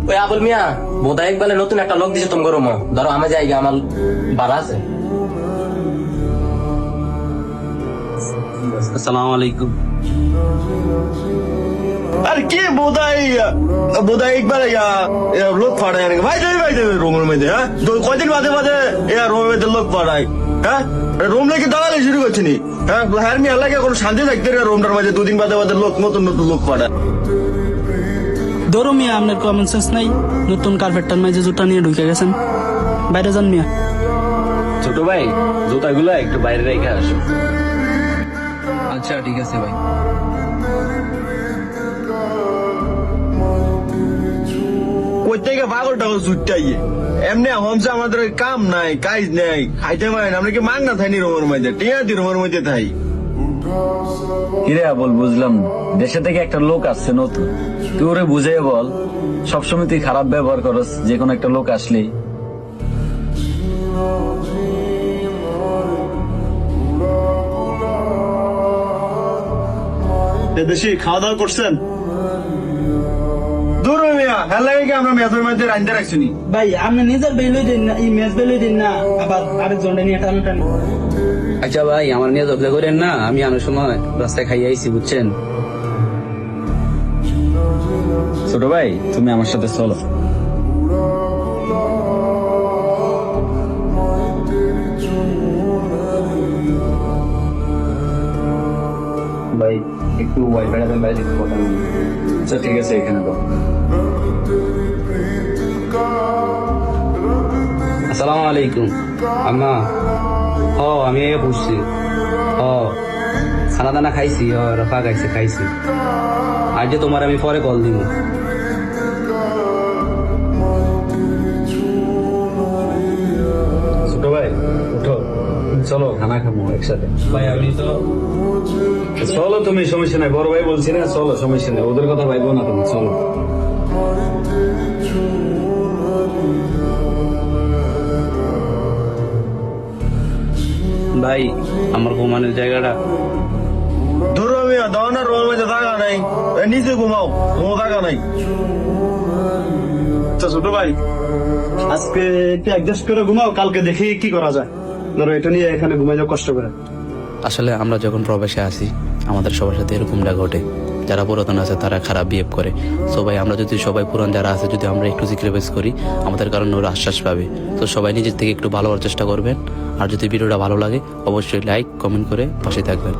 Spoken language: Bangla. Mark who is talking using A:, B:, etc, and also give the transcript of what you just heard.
A: ওই আবুল মিয়া বোধহয় একবারে নতুন একটা লোক দিছে তুমি গরম ধরো আমার জায়গা আমার ভাড়া আছে।
B: আসসালামু আলাইকুম।
C: আর কি বোধাই একবার লোক পাঠায় ভাই দেবে রুমের মধ্যে। হ্যাঁ কদিন বাদে বাদে রুমের মধ্যে লোক পাঠায়। হ্যাঁ রুম নাকি দাঁড়ালে শুরু করছি নি। হ্যাঁ হ্যাঁ মি আল্লাহকে কোনো শান্তি থাকতে রুমটার মাঝে দুদিন বাদে বাদে লোক নতুন নতুন লোক পাঠায়।
B: ধরো মিয়া, আপনার কমন সেন্স নাই? নতুন কার্পেটটার মাঝে জুতা নিয়ে ঢুকে গেছেন, বাইরে যান মিয়া।
A: ছোট ভাই জুতাগুলো একটু বাইরে রেখে আসো। আচ্ছা ঠিক আছে ভাই।
C: কই থেকে পাগল টাগল ছুটটাই এমনি হমসে আমাদের কাম নাই কাজ নাই খাইতে পারে না। আমরা কি মাগ না থাইনি রুমের মধ্যে টিয়া দি রুমের মধ্যে থাই।
D: কিরে বল, বুঝলাম না। দেশে থেকে একটা লোক আসছে নতুন, তুই ওরে বুঝে বল। সবসময় তুই খারাপ ব্যবহার করস যে কোনো একটা লোক আসলেই।
C: দেশি খাওয়া দাওয়া করছেন? দূর মিয়া হ্যাঁ লাগে কি আমরা মেজর মধ্যে রাখতে রাখছি নি।
B: ভাই আপনি নিজের বেলুই দিন না, এই মেজ বেলুই দিন না, আবার আরেকজন নিয়ে টান।
E: আচ্ছা ভাই, আমার নিয়ে জবদা করেন না, আমি আনার সময় রাস্তায় খাইয়ে আইছি, বুঝছেন?
D: ছোট ভাই তুমি আমার সাথে চলো।
E: ভাই একটু ওয়াইফাইটা দেন, বাইরে একটু কথা বলুন।
D: আচ্ছা ঠিক আছে, এখানে তো।
E: আসসালামু আলাইকুম আম্মা। আমি বুঝছি। খানা দানা খাইছি, রফা খাইছি। আর যে তোমার আমি পরে কল দিব।
D: ছোট ভাই উঠো, চলো খানা খাবো একসাথে।
E: ভাই আমি তো
D: চলো তুমি, সমস্যা নাই। বড় ভাই বলছি না, চলো সমস্যা নাই। ওদের কথা ভাইবো না তুমি, চলো।
E: ভাই আমার ঘুমানোর জায়গাটা।
C: দূর মিয়া দাও না রুমের মধ্যে থাকা নাই, নিচে ঘুমাও কোনো থাকা নাই।
F: আচ্ছা ছোট ভাই, আজকে একটু অ্যাডজাস্ট করে ঘুমাও, কালকে দেখি কি করা যায়। ধরো এটা নিয়ে এখানে ঘুমাই যাও কষ্ট করে।
E: আসলে আমরা যখন প্রবাসে আসি আমাদের সবার সাথে এরকমটা ঘটে। যারা পুরাতন আছে তারা খারাপ বিহেভ করে। সবাই আমরা যদি সবাই পুরান যারা আছে যদি আমরা একটু স্যাক্রিফাইস করি আমাদের কারণে ওরা আশ্বাস পাবে। তো সবাই নিজের থেকে একটু ভালো হওয়ার চেষ্টা করবেন। আর যদি ভিডিওটা ভালো লাগে অবশ্যই লাইক কমেন্ট করে পাশে থাকবেন।